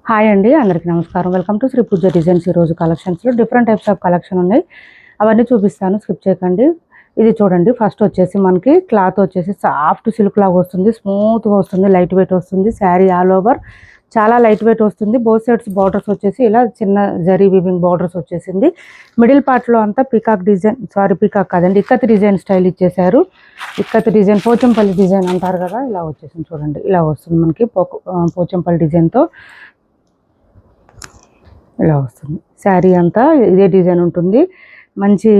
Hi అండి, అందరికీ నమస్కారం. Welcome to Shri Pooja designs. ఈరోజు కలెక్షన్స్లో డిఫరెంట్ టైప్స్ ఆఫ్ కలెక్షన్ ఉన్నాయి, అవన్నీ చూపిస్తాను, స్కిప్ చేయకండి. ఇది చూడండి, ఫస్ట్ వచ్చేసి మనకి క్లాత్ వచ్చేసి సాఫ్ట్ సిల్క్ లాగా వస్తుంది, స్మూత్గా వస్తుంది, లైట్ వెయిట్ వస్తుంది. శారీ ఆల్ ఓవర్ చాలా లైట్ వెయిట్ వస్తుంది. బోత్ సైడ్స్ బార్డర్స్ వచ్చేసి ఇలా చిన్న జరీ వీవింగ్ బార్డర్స్ వచ్చేసింది. మిడిల్ పార్ట్లో అంతా పీకాక్ డిజైన్, పీకాక్ కాదండి, ఇక్కత్ డిజైన్ స్టైల్ ఇచ్చేసారు. ఇక్కత్ డిజైన్, పోచంపల్లి డిజైన్ అంటారు కదా, ఇలా వచ్చేసింది. చూడండి, ఇలా వస్తుంది మనకి పోచంపల్లి డిజైన్తో ఇలా వస్తుంది. శారీ అంతా ఇదే డిజైన్ ఉంటుంది. మంచి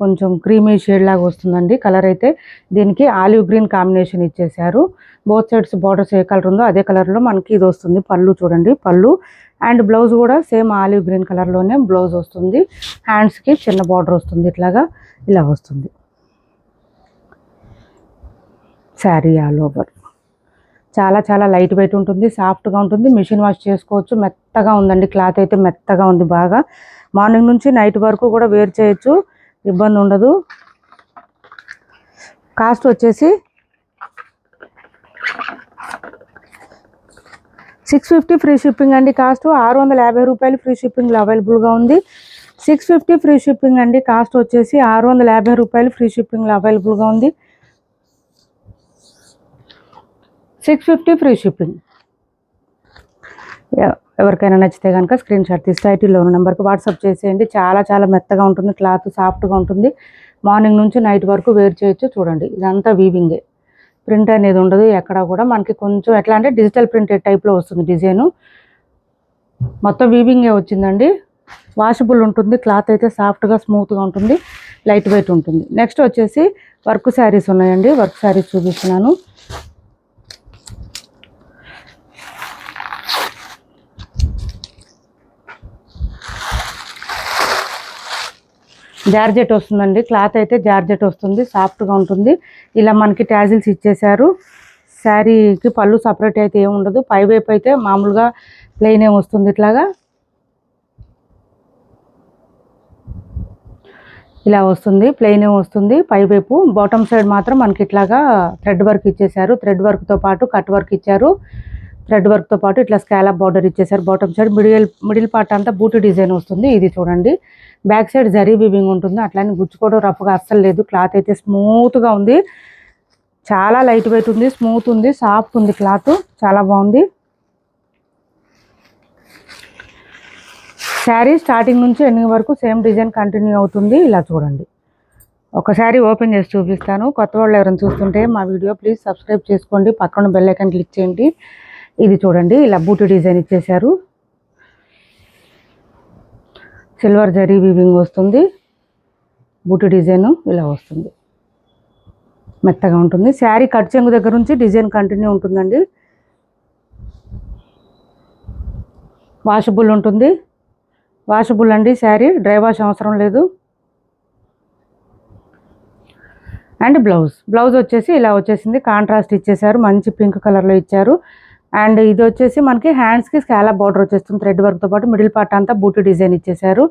కొంచెం క్రీమీ షేడ్ లాగా వస్తుందండి. కలర్ అయితే దీనికి ఆలివ్ గ్రీన్ కాంబినేషన్ ఇచ్చేసారు. బోత్ సైడ్స్ బార్డర్స్ ఏ కలర్ ఉందో అదే కలర్లో మనకి ఇది వస్తుంది. పళ్ళు చూడండి, పళ్ళు అండ్ బ్లౌజ్ కూడా సేమ్ ఆలివ్ గ్రీన్ కలర్లోనే బ్లౌజ్ వస్తుంది. హ్యాండ్స్కి చిన్న బార్డర్ వస్తుంది, ఇట్లాగా ఇలా వస్తుంది. శారీ ఆల్ ఓవర్ చాలా చాలా లైట్ వెయిట్ ఉంటుంది, సాఫ్ట్గా ఉంటుంది. మిషన్ వాష్ చేసుకోవచ్చు. మెత్తగా ఉందండి, క్లాత్ అయితే మెత్తగా ఉంది బాగా. మార్నింగ్ నుంచి నైట్ వరకు కూడా వేర్ చేయొచ్చు, ఇబ్బంది ఉండదు. కాస్ట్ వచ్చేసి 650 ఫ్రీ షిప్పింగ్ అండి. కాస్ట్ 650 రూపాయలు ఫ్రీ షిప్పింగ్లో అవైలబుల్గా ఉంది. 650 ఫ్రీ షిప్పింగ్ అండి. కాస్ట్ వచ్చేసి 650 రూపాయలు ఫ్రీ షిప్పింగ్లో అవైలబుల్గా ఉంది. 650 ఫ్రీ షిప్పింగ్. ఎవరికైనా నచ్చితే కనుక స్క్రీన్ షాట్ తీసి టైటిల్లో ఉన్న నెంబర్కి వాట్సాప్ చేసేయండి. చాలా చాలా మెత్తగా ఉంటుంది, క్లాత్ సాఫ్ట్గా ఉంటుంది. మార్నింగ్ నుంచి నైట్ వరకు వేర్ చేయొచ్చు. చూడండి, ఇదంతా వీవింగే, ప్రింట్ అనేది ఉండదు ఎక్కడ కూడా. మనకి కొంచెం ఎట్లా అంటే డిజిటల్ ప్రింటెడ్ టైప్లో వస్తుంది డిజైను. మొత్తం వీవింగే వచ్చిందండి. వాషబుల్ ఉంటుంది, క్లాత్ అయితే సాఫ్ట్గా స్మూత్గా ఉంటుంది, లైట్ వెయిట్ ఉంటుంది. నెక్స్ట్ వచ్చేసి వర్క్ శారీస్ ఉన్నాయండి. వర్క్ శారీస్ చూపిస్తున్నాను. జార్జెట్ వస్తుందండి. క్లాత్ అయితే జార్జెట్ వస్తుంది, సాఫ్ట్గా ఉంటుంది. ఇలా మనకి ట్యాజిల్స్ ఇచ్చేసారు. శారీకి పళ్ళు సపరేట్ అయితే ఏమి ఉండదు. పైవైపు అయితే మామూలుగా ప్లెయిన్ ఏమి వస్తుంది, ఇట్లాగా ఇలా వస్తుంది, ప్లెయిన్ ఏమి వస్తుంది పైవైపు. బాటమ్ సైడ్ మాత్రం మనకి ఇట్లాగా థ్రెడ్ వర్క్ ఇచ్చేసారు. థ్రెడ్ వర్క్తో పాటు కట్ వర్క్ ఇచ్చారు. థ్రెడ్ వర్క్తో పాటు ఇట్లా స్కాలప్ బార్డర్ ఇచ్చేసారు. బాటమ్ సైడ్ మిడిల్ పార్ట్ అంతా బూటీ డిజైన్ వస్తుంది. ఇది చూడండి, బ్యాక్ సైడ్ జరీ వీవింగ్ ఉంటుంది. అట్లానే గుచ్చుకోవడం రఫ్గా అస్సలు లేదు. క్లాత్ అయితే స్మూత్గా ఉంది, చాలా లైట్ వెయిట్ ఉంది, స్మూత్ ఉంది, సాఫ్ట్ ఉంది. క్లాత్ చాలా బాగుంది. శారీ స్టార్టింగ్ నుంచి ఎండింగ్ వరకు సేమ్ డిజైన్ కంటిన్యూ అవుతుంది. ఇలా చూడండి, ఒక శారీ ఓపెన్ చేసి చూపిస్తాను. కొత్త వాళ్ళు ఎవరైనా చూస్తుంటే మా వీడియో ప్లీజ్ సబ్స్క్రైబ్ చేసుకోండి, పక్కన బెల్ ఐకాన్ క్లిక్ చేయండి. ఇది చూడండి, ఇలా బూటీ డిజైన్ ఇచ్చేసారు. సిల్వర్ జరీ వీవింగ్ వస్తుంది. బూటీ డిజైన్ ఇలా వస్తుంది, మెత్తగా ఉంటుంది. శారీ కట్ చెంగు దగ్గర నుంచి డిజైన్ కంటిన్యూ ఉంటుందండి. వాషబుల్ ఉంటుంది, వాషబుల్ అండి. శారీ డ్రై వాష్ అవసరం లేదు. అండ్ బ్లౌజ్ వచ్చేసి ఇలా వచ్చేసింది. కాంట్రాస్ట్ ఇచ్చేసారు, మంచి పింక్ కలర్లో ఇచ్చారు. అండ్ ఇది వచ్చేసి మనకి హ్యాండ్స్కి స్కాలప్ బార్డర్ వచ్చేస్తుంది. థ్రెడ్ వర్క్తో పాటు మిడిల్ పార్ట్ అంతా బూటీ డిజైన్ ఇచ్చేసారు.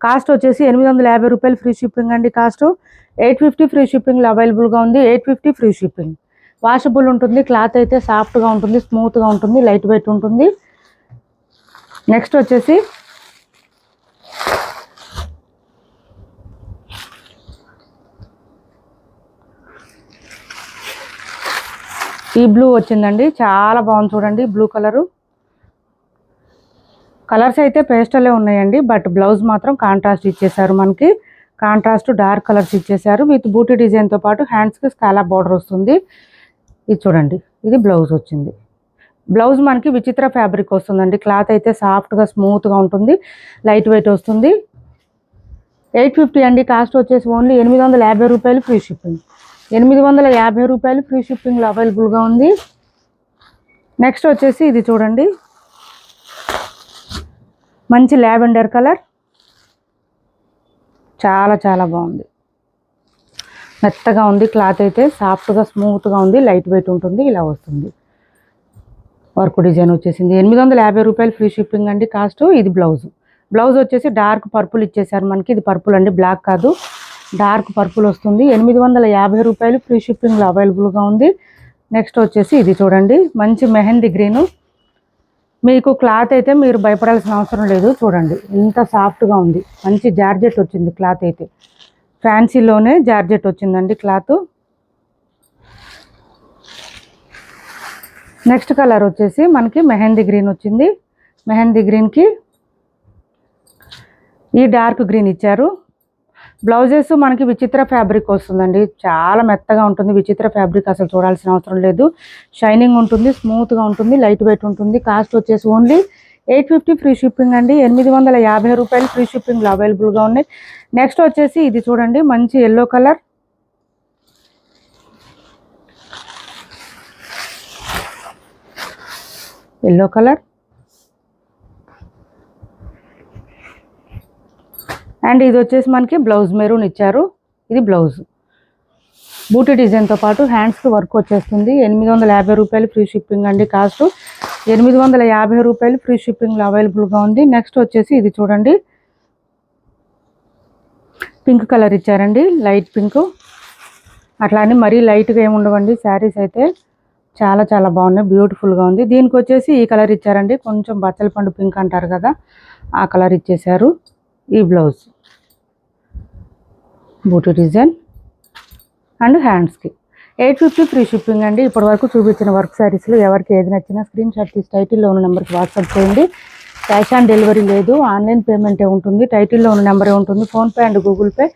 కాస్ట్ వచ్చేసి 850 రూపాయలు ఫ్రీ షిప్పింగ్ అండి. కాస్ట్ 850 ఫ్రీ షిప్పింగ్లో అవైలబుల్గా ఉంది. 850 ఫ్రీ షిప్పింగ్. వాషబుల్ ఉంటుంది, క్లాత్ అయితే సాఫ్ట్గా ఉంటుంది, స్మూత్గా ఉంటుంది, లైట్ వెయిట్ ఉంటుంది. నెక్స్ట్ వచ్చేసి ఈ బ్లూ వచ్చిందండి, చాలా బాగుంది. చూడండి, బ్లూ కలర్స్ అయితే పేస్టలే ఉన్నాయండి, బట్ బ్లౌజ్ మాత్రం కాంట్రాస్ట్ ఇచ్చేసారు. మనకి కాంట్రాస్ట్ డార్క్ కలర్స్ ఇచ్చేసారు. విత్ బూటీ డిజైన్తో పాటు హ్యాండ్స్కి స్కాలప్ బార్డర్ వస్తుంది. ఇది చూడండి, ఇది బ్లౌజ్ వచ్చింది. బ్లౌజ్ మనకి విచిత్ర ఫ్యాబ్రిక్ వస్తుందండి. క్లాత్ అయితే సాఫ్ట్గా స్మూత్గా ఉంటుంది, లైట్ వెయిట్ వస్తుంది. 850 అండి. కాస్ట్ వచ్చేసి ఓన్లీ 850 రూపాయలు ఫ్రీ షిప్పింగ్. 850 రూపాయలు ఫ్రీ షిప్పింగ్లో అవైలబుల్గా ఉంది. నెక్స్ట్ వచ్చేసి ఇది చూడండి, మంచి లావెండర్ కలర్, చాలా చాలా బాగుంది, మెత్తగా ఉంది. క్లాత్ అయితే సాఫ్ట్గా స్మూత్గా ఉంది, లైట్ వెయిట్ ఉంటుంది. ఇలా వస్తుంది. వర్క్ డిజైన్ వచ్చేసింది. 850 రూపాయలు ఫ్రీ షిప్పింగ్ అండి. కాస్ట్. ఇది బ్లౌజ్ వచ్చేసి డార్క్ పర్పుల్ ఇచ్చేసారు మనకి. ఇది పర్పుల్ అండి, బ్లాక్ కాదు, డార్క్ పర్పుల్ వస్తుంది. 850 రూపాయలు ఫ్రీ షిప్పింగ్లో అవైలబుల్గా ఉంది. నెక్స్ట్ వచ్చేసి ఇది చూడండి, మంచి మెహందీ గ్రీను, మీకు క్లాత్ అయితే మీరు భయపడాల్సిన అవసరం లేదు. చూడండి ఎంత సాఫ్ట్గా ఉంది, మంచి జార్జెట్ వచ్చింది క్లాత్ అయితే. ఫ్యాన్సీలోనే జార్జెట్ వచ్చిందండి క్లాత్. నెక్స్ట్ కలర్ వచ్చేసి మనకి మెహందీ గ్రీన్ వచ్చింది. మెహందీ గ్రీన్కి ఈ డార్క్ గ్రీన్ ఇచ్చారు. బ్లౌజెస్ మనకి విచిత్ర ఫ్యాబ్రిక్ వస్తుందండి, చాలా మెత్తగా ఉంటుంది. విచిత్ర ఫ్యాబ్రిక్ అసలు చూడాల్సిన అవసరం లేదు. షైనింగ్ ఉంటుంది, స్మూత్గా ఉంటుంది, లైట్ వెయిట్ ఉంటుంది. కాస్ట్ వచ్చేసి ఓన్లీ 850 ఫ్రీ షిప్పింగ్ అండి. 850 రూపాయలు ఫ్రీ షిప్పింగ్లో అవైలబుల్గా ఉన్నాయి. నెక్స్ట్ వచ్చేసి ఇది చూడండి, మంచి yellow colour. Yellow colour and ఇది వచ్చేసి మనకి బ్లౌజ్ మెరూన్ ఇచ్చారు. ఇది బ్లౌజ్ బూటీ డిజైన్తో పాటు హ్యాండ్స్కి వర్క్ వచ్చేస్తుంది. 850 రూపాయలు ఫ్రీ షిప్పింగ్ అండి. కాస్ట్ 850 రూపాయలు ఫ్రీ షిప్పింగ్లో అవైలబుల్గా ఉంది. నెక్స్ట్ వచ్చేసి ఇది చూడండి, పింక్ కలర్ ఇచ్చారండి, లైట్ పింక్. అట్లా అని మరీ లైట్గా ఏమి ఉండవండి శారీస్ అయితే, చాలా చాలా బాగున్నాయి, బ్యూటిఫుల్గా ఉంది. దీనికి వచ్చేసి ఈ కలర్ ఇచ్చారండి, కొంచెం బచ్చల పండు పింక్ అంటారు కదా, ఆ కలర్ ఇచ్చేసారు. ఈ బ్లౌజ్ బూటీ డిజైన్ అండ్ హ్యాండ్స్కి 850 ఫ్రీ షిప్పింగ్ అండి. ఇప్పటి వరకు చూపించిన వర్క్ శారీస్లో ఎవరికి ఏది నచ్చినా స్క్రీన్ షాట్ తీసి టైటిల్లో ఉన్న నెంబర్కి వాట్సాప్ చేయండి. క్యాష్ ఆన్ డెలివరీ లేదు, ఆన్లైన్ పేమెంటే ఉంటుంది. టైటిల్లో ఉన్న నెంబరే ఉంటుంది, PhonePe and Google pay.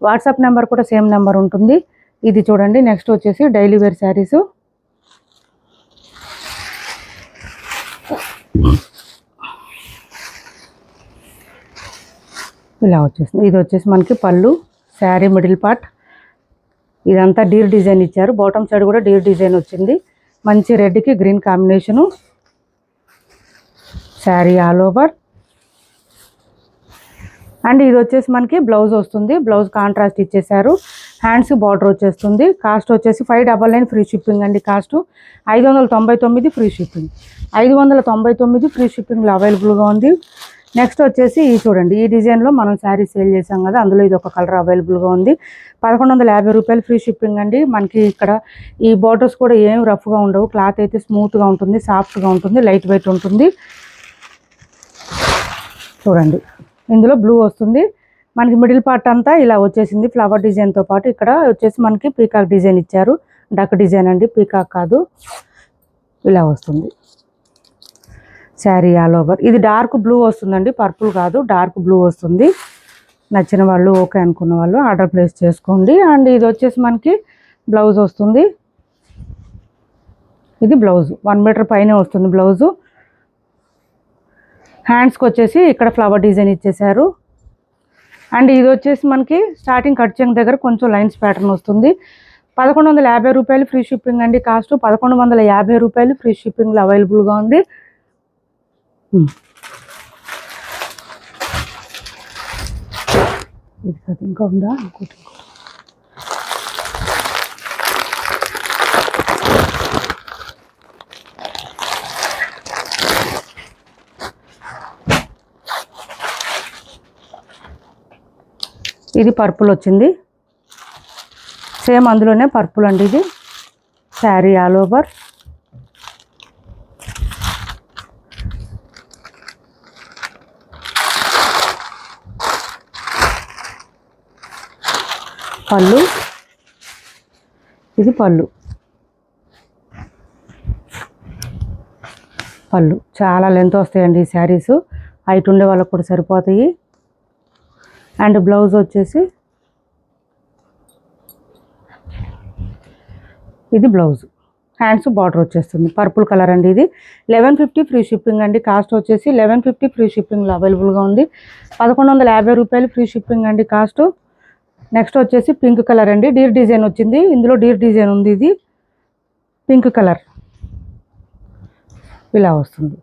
WhatsApp number కూడా సేమ్ నెంబర్ ఉంటుంది. ఇది చూడండి, నెక్స్ట్ వచ్చేసి డైలీ వేర్ శారీసు. ఇలా వచ్చేసింది. ఇది వచ్చేసి మనకి పళ్ళు, శారీ మిడిల్ పార్ట్ ఇదంతా డీర్ డిజైన్ ఇచ్చారు. బాటమ్ సైడ్ కూడా డీర్ డిజైన్ వచ్చింది. మంచి రెడ్కి green combination. Sari all over and ఇది వచ్చేసి మనకి బ్లౌజ్ వస్తుంది. బ్లౌజ్ కాంట్రాస్ట్ ఇచ్చేసారు. హ్యాండ్స్ బార్డర్ వచ్చేస్తుంది. కాస్ట్ వచ్చేసి 599 ఫ్రీ షిప్పింగ్ అండి. Cost 599 free shipping. 599 ఫ్రీ షిప్పింగ్లో అవైలబుల్గా ఉంది. నెక్స్ట్ వచ్చేసి ఈ చూడండి, ఈ డిజైన్లో మనం శారీ సేల్ చేసాం కదా, అందులో ఇది ఒక కలర్ అవైలబుల్గా ఉంది. 1150 రూపాయలు ఫ్రీ షిప్పింగ్ అండి. మనకి ఇక్కడ ఈ బార్డర్స్ కూడా ఏం రఫ్గా ఉండవు, క్లాత్ అయితే స్మూత్గా ఉంటుంది, సాఫ్ట్గా ఉంటుంది, లైట్ వెయిట్ ఉంటుంది. చూడండి, ఇందులో బ్లూ వస్తుంది. మనకి మిడిల్ పార్ట్ అంతా ఇలా వచ్చేసింది ఫ్లవర్ డిజైన్తో పాటు. ఇక్కడ వచ్చేసి మనకి పీకాక్ డిజైన్ ఇచ్చారు. డక్ డిజైన్ అండి, పీకాక్ కాదు. ఇలా వస్తుంది శారీ ఆల్ ఓవర్. ఇది డార్క్ బ్లూ వస్తుందండి, పర్పుల్ కాదు, డార్క్ బ్లూ వస్తుంది. నచ్చిన వాళ్ళు, ఓకే అనుకున్న వాళ్ళు ఆర్డర్ ప్లేస్ చేసుకోండి. అండ్ ఇది వచ్చేసి మనకి బ్లౌజ్ వస్తుంది. ఇది బ్లౌజ్ 1 మీటర్ పైనే వస్తుంది బ్లౌజు. హ్యాండ్స్కి వచ్చేసి ఇక్కడ ఫ్లవర్ డిజైన్ ఇచ్చేసారు. అండ్ ఇది వచ్చేసి మనకి స్టార్టింగ్ కట్ చెంగ్ దగ్గర కొంచెం లైన్స్ ప్యాటర్న్ వస్తుంది. 1150 రూపాయలు ఫ్రీ షిప్పింగ్ అండి. కాస్ట్ 1150 రూపాయలు ఫ్రీ షిప్పింగ్లో అవైలబుల్గా ఉంది. ఇది కదా, ఇంకా ఉందా ఇంకోటి. ఇది పర్పుల్ వచ్చింది, సేమ్ అందులోనే పర్పుల్ అండి. ఇది శారీ ఆల్ ఓవర్. పళ్ళు, ఇది పళ్ళు. పళ్ళు చాలా లెంత్ వస్తాయండి ఈ శారీస్, హైట్ ఉండే వాళ్ళకు కూడా సరిపోతాయి. అండ్ బ్లౌజ్ వచ్చేసి ఇది బ్లౌజ్. హ్యాండ్స్ బార్డర్ వచ్చేస్తుంది, పర్పుల్ కలర్ అండి. ఇది 1150 ఫ్రీ షిప్పింగ్ అండి. కాస్ట్ వచ్చేసి 1150 ఫ్రీ షిప్పింగ్లో అవైలబుల్గా ఉంది. 1150 రూపాయలు ఫ్రీ షిప్పింగ్ అండి కాస్ట్. నెక్స్ట్ వచ్చేసి పింక్ కలర్ అండి, డీర్ డిజైన్ వచ్చింది. ఇందులో డీర్ డిజైన్ ఉంది. ఇది పింక్ కలర్ ఇలా వస్తుంది.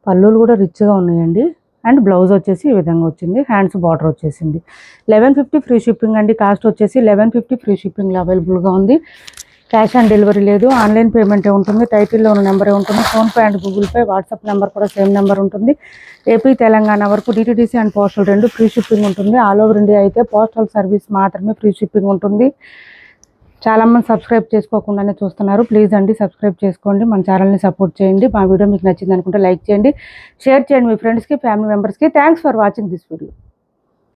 పళ్ళులు కూడా రిచ్గా ఉన్నాయండి. అండ్ బ్లౌజ్ వచ్చేసి ఈ విధంగా వచ్చింది, హ్యాండ్స్ బార్డర్ వచ్చేసింది. 1150 ఫ్రీ షిప్పింగ్ అండి. కాస్ట్ వచ్చేసి 1150 ఫ్రీ షిప్పింగ్లో అవైలబుల్గా ఉంది. క్యాష్ ఆన్ డెలివరీ లేదు, ఆన్లైన్ పేమెంటే ఉంటుంది. టైటిల్లో ఉన్న నెంబరే ఉంటుంది, PhonePe and Google pay. WhatsApp number కూడా సేమ్ నెంబర్ ఉంటుంది. ఏపీ తెలంగాణ వరకు DTDC and postal 2 free shipping ఉంటుంది. ఆల్ ఓవర్ ఇండియా అయితే పోస్టల్ సర్వీస్ మాత్రమే ఫ్రీ షిప్పింగ్ ఉంటుంది. చాలామంది సబ్స్క్రైబ్ చేసుకోకుండానే చూస్తున్నారు. ప్లీజ్ అండి సబ్స్క్రైబ్ చేసుకోండి, మన ఛానల్ని సపోర్ట్ చేయండి. మా వీడియో మీకు నచ్చింది అనుకుంటే లైక్ చేయండి, షేర్ చేయండి మీ ఫ్రెండ్స్కి, ఫ్యామిలీ మెంబర్స్కి. Thanks for watching this video.